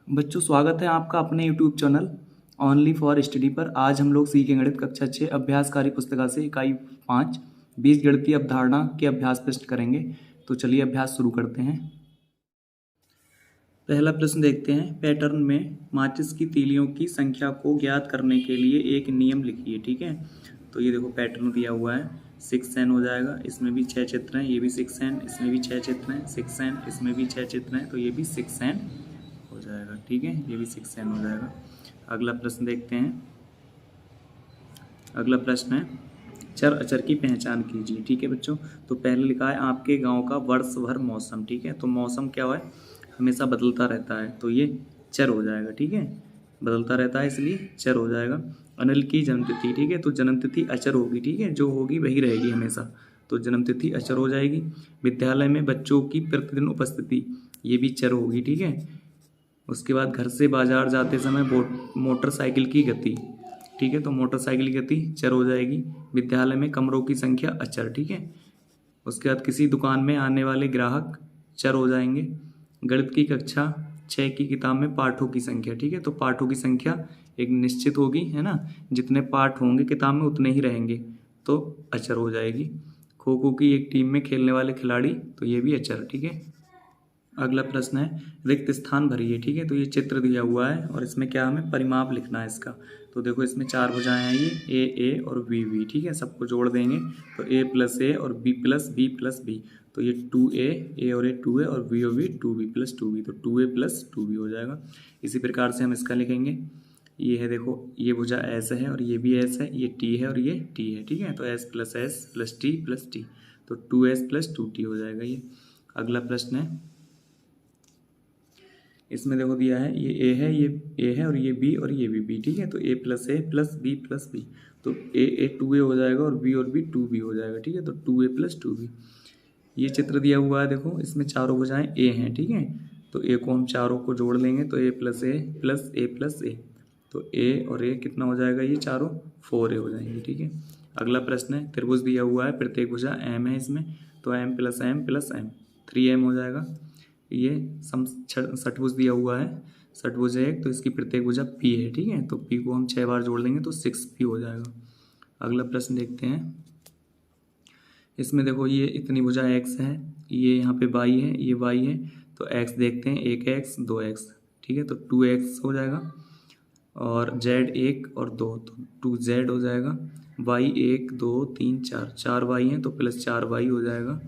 बच्चों, स्वागत है आपका अपने YouTube channel only for study पर। आज हम लोग सीखेंगे गणित कक्षा 6 अभ्यास कार्य पुस्तिका से इकाई 5 बीजगणितीय अवधारणा के अभ्यास प्रश्न करेंगे। तो चलिए अभ्यास शुरू करते हैं। पहला प्रश्न देखते हैं। पैटर्न में माचिस की तीलियों की संख्या को ज्ञात करने के लिए एक नियम लिखिए। ठीक है, तो ये देखो पैटर्न दिया हुआ है 6n हो जाएगा। इसमें भी 6 चित्र हैं, ये भी 6n, इसमें भी 6 चित्र हैं 6n, इसमें भी 6 चित्र हैं, तो ये भी 6n हो जाएगा। ठीक है, ये भी 6n हो जाएगा। अगला प्रश्न देखते हैं। अगला प्रश्न है चर अचर की पहचान कीजिए। ठीक है बच्चों, तो पहले लिखा है आपके गांव का वर्ष भर मौसम। ठीक है, तो मौसम क्या है, हमेशा बदलता रहता है, तो ये चर हो जाएगा। ठीक है, बदलता रहता है इसलिए चर हो जाएगा। अनिल की जन्मतिथि। ठीक है, तो जन्मतिथि अचर होगी। ठीक है, जो होगी वही रहेगी हमेशा, तो जन्मतिथि अचर हो जाएगी। विद्यालय में बच्चों की प्रतिदिन उपस्थिति, ये भी चर होगी। ठीक है, उसके बाद घर से बाजार जाते समय मोटरसाइकिल की गति। ठीक है, तो मोटरसाइकिल की गति चर हो जाएगी। विद्यालय में कमरों की संख्या अचर। ठीक है, उसके बाद किसी दुकान में आने वाले ग्राहक चर हो जाएंगे। गणित की कक्षा 6 की किताब में पाठों की संख्या। ठीक है, तो पाठों की संख्या एक निश्चित होगी, है ना, जितने पाठ होंगे किताब में उतने ही रहेंगे, तो अचर हो जाएगी। खो खो की एक टीम में खेलने वाले खिलाड़ी, तो ये भी अचर। ठीक है, अगला प्रश्न है रिक्त स्थान भरिए। ठीक है, तो ये चित्र दिया हुआ है और इसमें क्या हमें परिमाप लिखना है इसका। तो देखो इसमें 4 भुजाएं हैं, ये ए और बी बी। ठीक है, सबको जोड़ देंगे तो a प्लस ए और b plus B plus B, तो ये 2a, ए और ए 2a और b और b 2b प्लस 2b, तो 2a प्लस 2b हो जाएगा। इसी प्रकार से हम इसका लिखेंगे। ये है, देखो ये भुजा s है और ये भी s है, ये t है और ये t है। ठीक है, तो s plus t plus t, तो 2s प्लस 2t हो जाएगा ये। अगला प्रश्न है, इसमें देखो दिया है ये ए है, ये ए है और ये बी और ये भी बी। ठीक है, तो ए प्लस बी प्लस बी, तो ए 2a हो जाएगा और बी 2b हो जाएगा। ठीक है, तो 2a प्लस 2b। ये चित्र दिया हुआ है, देखो इसमें चारों भुजाएं ए हैं। ठीक है, तो ए को हम चारों को जोड़ लेंगे तो ए प्लस ए, तो ए और ए कितना हो जाएगा, ये चारों 4a हो जाएंगे। ठीक है, अगला प्रश्न है त्रिभुज दिया हुआ है, प्रत्येक भुजा m है इसमें, तो m प्लस m 3m हो जाएगा। ये षटभुज दिया हुआ है, षटभुज है एक, तो इसकी प्रत्येक भुजा p है। ठीक है, तो p को हम 6 बार जोड़ लेंगे तो 6p हो जाएगा। अगला प्रश्न देखते हैं। इसमें देखो ये इतनी भुजा x है, ये यहाँ पे y है, ये y है, तो x देखते हैं, 1x 2x। ठीक है, तो 2x हो जाएगा और z 1 और 2, तो 2z हो जाएगा। y 1 2 3 4 y है, तो प्लस 4y हो जाएगा।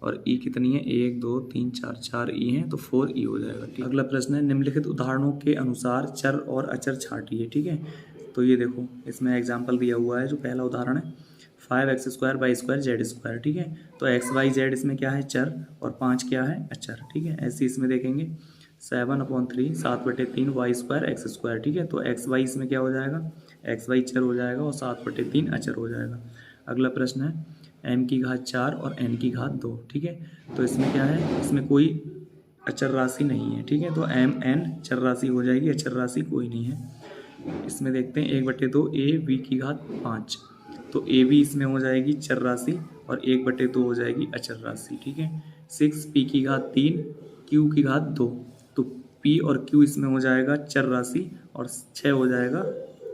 और ई कितनी है, 1 2 3 4 ई है, तो 4e हो जाएगा। ठीक, अगला प्रश्न है निम्नलिखित उदाहरणों के अनुसार चर और अचर छांटिए। ठीक है, तो ये देखो इसमें एग्जाम्पल दिया हुआ है। जो पहला उदाहरण है 5x² y² z²। ठीक है, तो x y z इसमें क्या है, चर, और 5 क्या है, अचर। ठीक है, ऐसे इसमें देखेंगे 7/3 7/3 y² x²। ठीक है, तो x y इसमें क्या हो जाएगा, x y चर हो जाएगा और 7/3 अचर हो जाएगा। अगला प्रश्न है m की घात 4 और n की घात 2। ठीक है, तो इसमें क्या है, इसमें कोई अचर राशि नहीं है। ठीक है, तो m n चर राशि हो जाएगी, अचर राशि कोई नहीं है। इसमें देखते हैं 1/2 a v की घात 5, तो a v इसमें हो जाएगी चर राशि और 1/2 हो जाएगी अचर राशि। ठीक है, 6 p की घात 3 q की घात 2, तो p और q इसमें हो जाएगा चर राशि और 6 हो जाएगा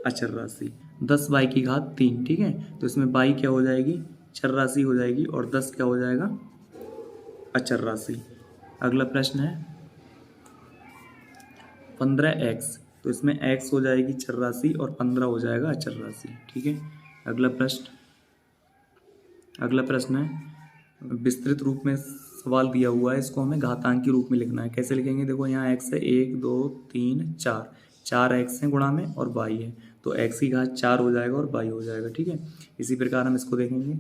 अचर राशि। 10 y की घात 3। ठीक है, तो इसमें y क्या हो जाएगी, चर राशि हो जाएगी और 10 क्या हो जाएगा, अचर राशि। अगला प्रश्न है 15x, तो इसमें x हो जाएगी चर राशि और 15 हो जाएगा अचर राशि। ठीक है, अगला प्रश्न है विस्तृत रूप में सवाल दिया हुआ है, इसको हमें घातांक के रूप में लिखना है। कैसे लिखेंगे, देखो यहाँ x है 1 2 3 4 x है गुणा में और y है, तो x की घात 4 हो जाएगा और y हो जाएगा। ठीक है, इसी प्रकार हम इसको देखेंगे,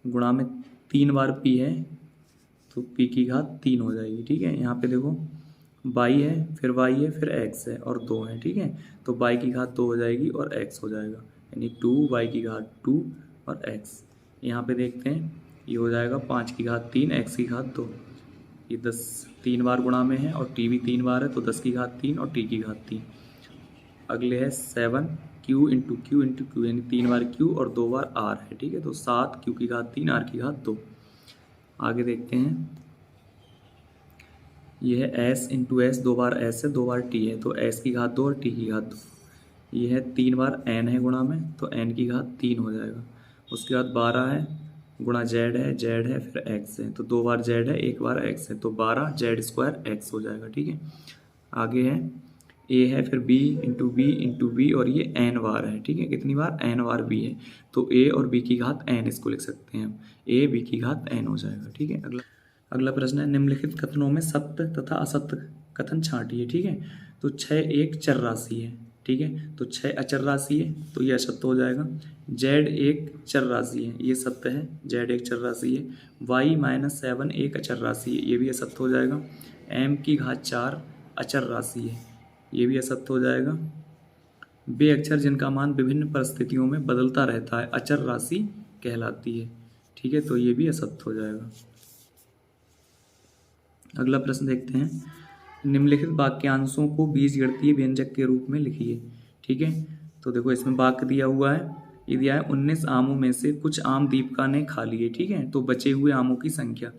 गुणा में 3 बार p है, तो p की घात 3 हो जाएगी। ठीक है, यहाँ पे देखो y है, फिर y है, फिर x है और 2 है। ठीक है, तो y की घात 2 हो जाएगी और x हो जाएगा, यानी 2 y की घात 2 और x। यहाँ पे देखते हैं ये हो जाएगा 5 की घात 3 x की घात 2, ये 10 3 बार गुणा में है और t भी 3 बार है, तो 10 की घात 3 और t की घात 3। अगले है 7 q इंटू क्यू यानी 3 बार q और 2 बार r है। ठीक है, तो 7 q की घात 3 r की घात 2। आगे देखते हैं ये है एस इंटू एस, 2 बार एस है 2 बार टी है, तो एस की घात 2 और टी की घात 2। ये है 3 बार एन है गुणा में, तो एन की घात 3 हो जाएगा। उसके बाद 12 है गुणा जेड है फिर एक्स है, तो 2 बार जेड है 1 बार एक्स है, तो 12 जेड स्क्वायर एक्स हो जाएगा। ठीक है, आगे है ए है फिर बी इंटू बी और ये एन बार है। ठीक है, कितनी बार? एन बार बी है, तो ए और बी की घात एन, इसको लिख सकते हैं हम, ए बी की घात एन हो जाएगा। ठीक है, अगला प्रश्न है निम्नलिखित कथनों में सत्य तथा असत्य कथन छांटिए। ठीक है, तो 6 एक चर राशि है। ठीक है, तो 6 अचर राशि है, तो ये असत्य हो जाएगा। जेड एक चर राशि है, ये सत्य है, जेड एक चर राशि है। y-7 एक अचर राशि है, ये भी असत्य हो जाएगा। m की घात 4 अचर राशि है, ये भी असत्य हो जाएगा। वे अक्षर जिनका मान विभिन्न परिस्थितियों में बदलता रहता है अचर राशि कहलाती है। ठीक है, तो ये भी असत्य हो जाएगा। अगला प्रश्न देखते हैं, निम्नलिखित वाक्यांशों को बीजगणितीय व्यंजक के रूप में लिखिए। ठीक है, तो देखो इसमें वाक्य दिया हुआ है, ये दिया है 19 आमों में से कुछ आम दीपिका ने खा लिए। ठीक है, तो बचे हुए आमों की संख्या,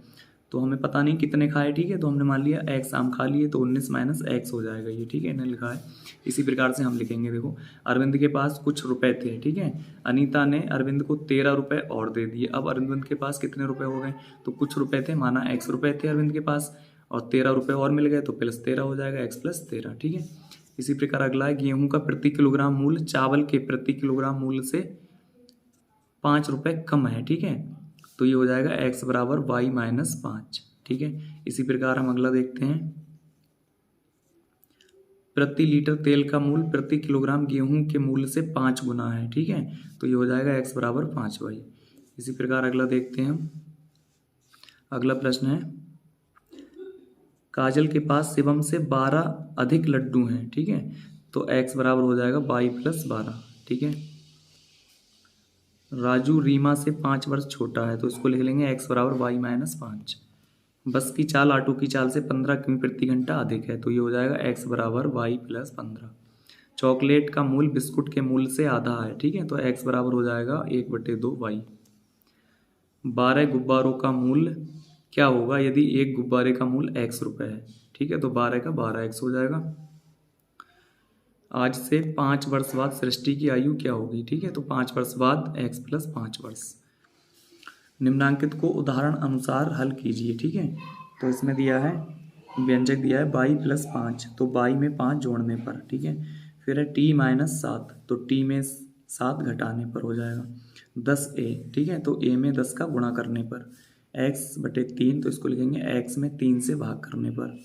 तो हमें पता नहीं कितने खाए। ठीक है, तो हमने मान लिया एक्स आम खा लिए, तो 19 माइनस एक्स हो जाएगा ये। ठीक है, इन्हें लिखा है। इसी प्रकार से हम लिखेंगे, देखो अरविंद के पास कुछ रुपए थे। ठीक है, अनीता ने अरविंद को 13 रुपए और दे दिए। अब अरविंद के पास कितने रुपए हो गए? तो कुछ रुपए थे, माना एक्स रुपए थे अरविंद के पास, और 13 रुपए और मिल गए, तो प्लस 13 हो जाएगा, एक्स प्लस 13। ठीक है, इसी प्रकार अगला है, गेहूं का प्रति किलोग्राम मूल्य चावल के प्रति किलोग्राम मूल्य से 5 रुपए कम है। ठीक है, तो ये हो जाएगा एक्स बराबर y-5। ठीक है, इसी प्रकार हम अगला देखते हैं, प्रति लीटर तेल का मूल्य प्रति किलोग्राम गेहूं के मूल्य से 5 गुना है। ठीक है, तो ये हो जाएगा एक्स बराबर 5y। इसी प्रकार अगला देखते हैं हम, अगला प्रश्न है, काजल के पास शिवम से 12 अधिक लड्डू हैं। ठीक है, तो x बराबर हो जाएगा y+12। ठीक है, राजू रीमा से 5 वर्ष छोटा है, तो इसको लिख लेंगे x बराबर y-5। बस की चाल ऑटो की चाल से 15 किमी प्रति घंटा अधिक है, तो ये हो जाएगा x बराबर y+15। चॉकलेट का मूल्य बिस्कुट के मूल्य से आधा है। ठीक है, तो x बराबर हो जाएगा 1/2y। 12 गुब्बारों का मूल्य क्या होगा यदि एक गुब्बारे का मूल्य x रुपए है? ठीक है, तो 12 का 12x हो जाएगा। आज से 5 वर्ष बाद सृष्टि की आयु क्या होगी? ठीक है, तो 5 वर्ष बाद x+5 वर्ष। निम्नांकित को उदाहरण अनुसार हल कीजिए। ठीक है, तो इसमें दिया है, व्यंजक दिया है y+5, तो y में 5 जोड़ने पर। ठीक है, फिर है t-7, तो t में 7 घटाने पर हो जाएगा 10a। ठीक है, तो a में 10 का गुणा करने पर, x/3, तो इसको लिखेंगे x में 3 से भाग करने पर,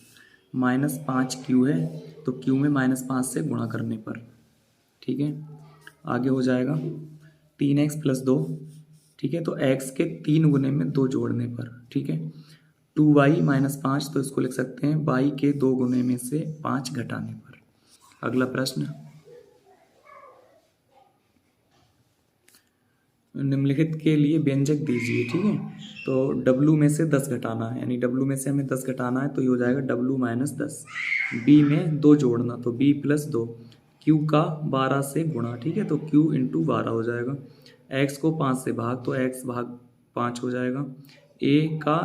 -5q है, तो q में -5 से गुणा करने पर। ठीक है, आगे हो जाएगा 3x+2। ठीक है, तो x के 3 गुने में 2 जोड़ने पर। ठीक है, 2y-5, तो इसको लिख सकते हैं y के 2 गुने में से 5 घटाने पर। अगला प्रश्न, निम्नलिखित के लिए व्यंजक दीजिए। ठीक है, तो w में से 10 घटाना है, यानी w में से हमें 10 घटाना है, तो ये हो जाएगा w-10। b में 2 जोड़ना, तो b+2। q का 12 से गुणा। ठीक है, तो q × 12 हो जाएगा। x को 5 से भाग, तो x भाग 5 हो जाएगा। a का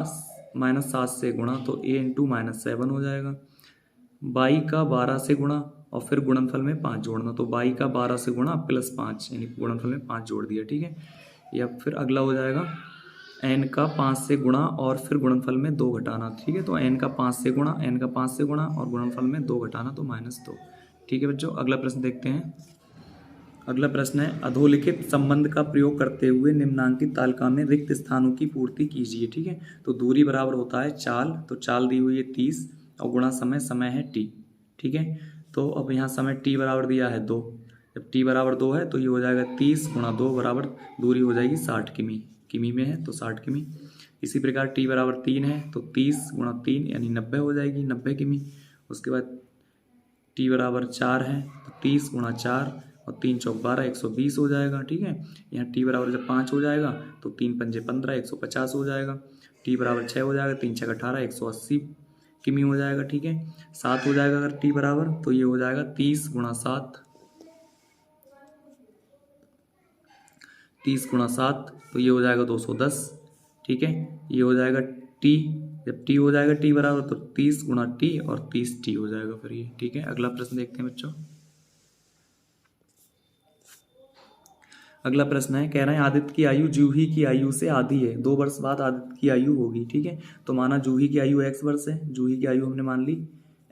-7 से गुणा, तो a × -7 हो जाएगा। y का 12 से गुणा और फिर गुणनफल में 5 जोड़ना, तो y का 12 से गुणा +5, यानी गुणनफल में 5 जोड़ दिया। ठीक है, या फिर अगला हो जाएगा n का 5 से गुणा और फिर गुणनफल में 2 घटाना। ठीक है, तो n का 5 से गुणा और गुणनफल में 2 घटाना, तो -2। ठीक है बच्चों, अगला प्रश्न देखते हैं। अगला प्रश्न है, अधोलिखित संबंध का प्रयोग करते हुए निम्नांकित तालिका में रिक्त स्थानों की पूर्ति कीजिए। ठीक है, तो दूरी बराबर होता है चाल, तो चाल दी हुई है 30 और गुणा समय है t। ठीक है, तो अब यहाँ समय t बराबर दिया है 2, जब t बराबर 2 है तो ये हो जाएगा 30 × 2 बराबर दूरी हो जाएगी 60 किमी, किमी में है तो 60 किमी। इसी प्रकार t बराबर 3 है, तो 30 × 3 यानी 90 हो जाएगी, 90 किमी। उसके बाद t बराबर 4 है, तो 30 × 4 और 3 चौक 12, 120 हो जाएगा। ठीक है, यहाँ t बराबर जब 5 हो जाएगा तो 3 पंजे 15, 150 हो जाएगा। t बराबर 6 हो जाएगा, 3 छक 18, 180 किमी हो जाएगा। ठीक है, 7 हो जाएगा अगर t बराबर, तो ये हो जाएगा 30 × 7, 30 × 7, तो ये हो जाएगा 210। ठीक है, ये हो जाएगा t जब टी हो जाएगा टी बराबर तो 30 गुणा टी और 30 टी हो जाएगा फिर ये। ठीक है, अगला प्रश्न देखते हैं बच्चों। अगला प्रश्न है, कह रहे हैं आदित्य की आयु जूही की आयु से आधी है, 2 वर्ष बाद आदित्य की आयु होगी। ठीक है, तो माना जूही की आयु x वर्ष है, जूही की आयु हमने मान ली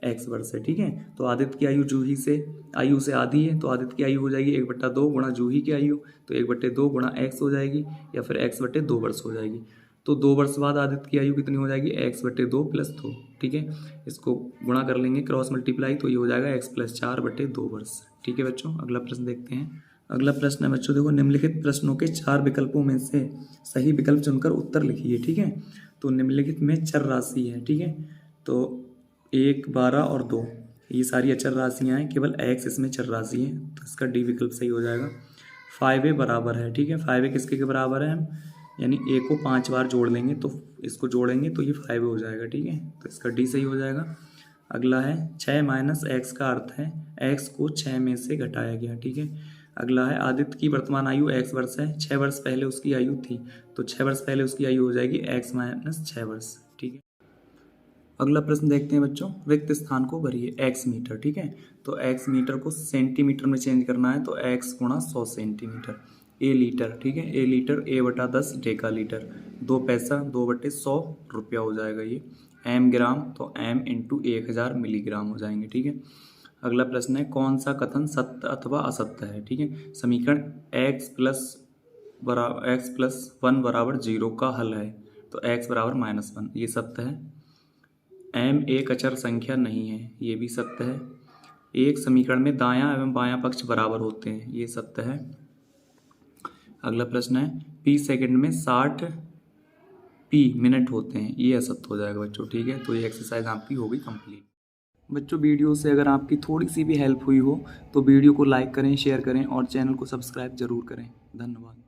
x वर्ष है। ठीक है, तो आदित्य की आयु जूही से आयु से आधी है, तो आदित्य की आयु हो जाएगी 1/2 गुणा जूही की आयु, तो 1/2 गुणा x हो जाएगी, या फिर x/2 वर्ष हो जाएगी। तो 2 वर्ष बाद आदित्य की आयु कितनी हो जाएगी, x/2 + 2। ठीक है, इसको गुणा कर लेंगे क्रॉस मल्टीप्लाई, तो ये हो जाएगा x + 4/2 वर्ष। ठीक है बच्चों, अगला प्रश्न देखते हैं। अगला प्रश्न है बच्चों, देखो निम्नलिखित प्रश्नों के 4 विकल्पों में से सही विकल्प चुनकर उत्तर लिखिए। ठीक है, तो निम्नलिखित में चर राशि है। ठीक है, तो 1, 12 और 2 ये सारी अचर राशियाँ हैं, केवल x इसमें चर राशि है, तो इसका डी विकल्प सही हो जाएगा। 5a बराबर है। ठीक है, 5a किसके के बराबर है, हम यानी a को 5 बार जोड़ लेंगे तो इसको जोड़ेंगे तो ये 5a हो जाएगा। ठीक है, तो इसका डी सही हो जाएगा। अगला है 6 - x का अर्थ है x को 6 में से घटाया गया। ठीक है, अगला है आदित्य की वर्तमान आयु x वर्ष है, 6 वर्ष पहले उसकी आयु थी, तो 6 वर्ष पहले उसकी आयु हो जाएगी x - 6 वर्ष। ठीक है, अगला प्रश्न देखते हैं बच्चों, रिक्त स्थान को भरिए x मीटर। ठीक है, तो x मीटर को सेंटीमीटर में चेंज करना है, तो x गुणा 100 सेंटीमीटर। a लीटर, ठीक है, a litre a/10 Deka litre, 2 पैसा 2/100 रुपया हो जाएगा ये। m ग्राम, तो m × 1000 मिलीग्राम हो जाएंगे। ठीक है, अगला प्रश्न है, कौन सा कथन सत्य अथवा असत्य है। ठीक है, समीकरण x + 1 = 0 का हल है, तो x = -1 ये सत्य है। m एक अचर संख्या नहीं है, ये भी सत्य है। एक समीकरण में दायां एवं बायां पक्ष बराबर होते हैं, ये सत्य है। अगला प्रश्न है, p सेकंड में 60 p मिनट होते हैं, ये असत्य हो जाएगा बच्चों। ठीक है, तो ये एक्सरसाइज आपकी हो गई कंप्लीट। बच्चों वीडियो से अगर आपकी थोड़ी सी भी हेल्प हुई हो तो वीडियो को लाइक करें, शेयर करें और चैनल को सब्सक्राइब जरूर करें। धन्यवाद।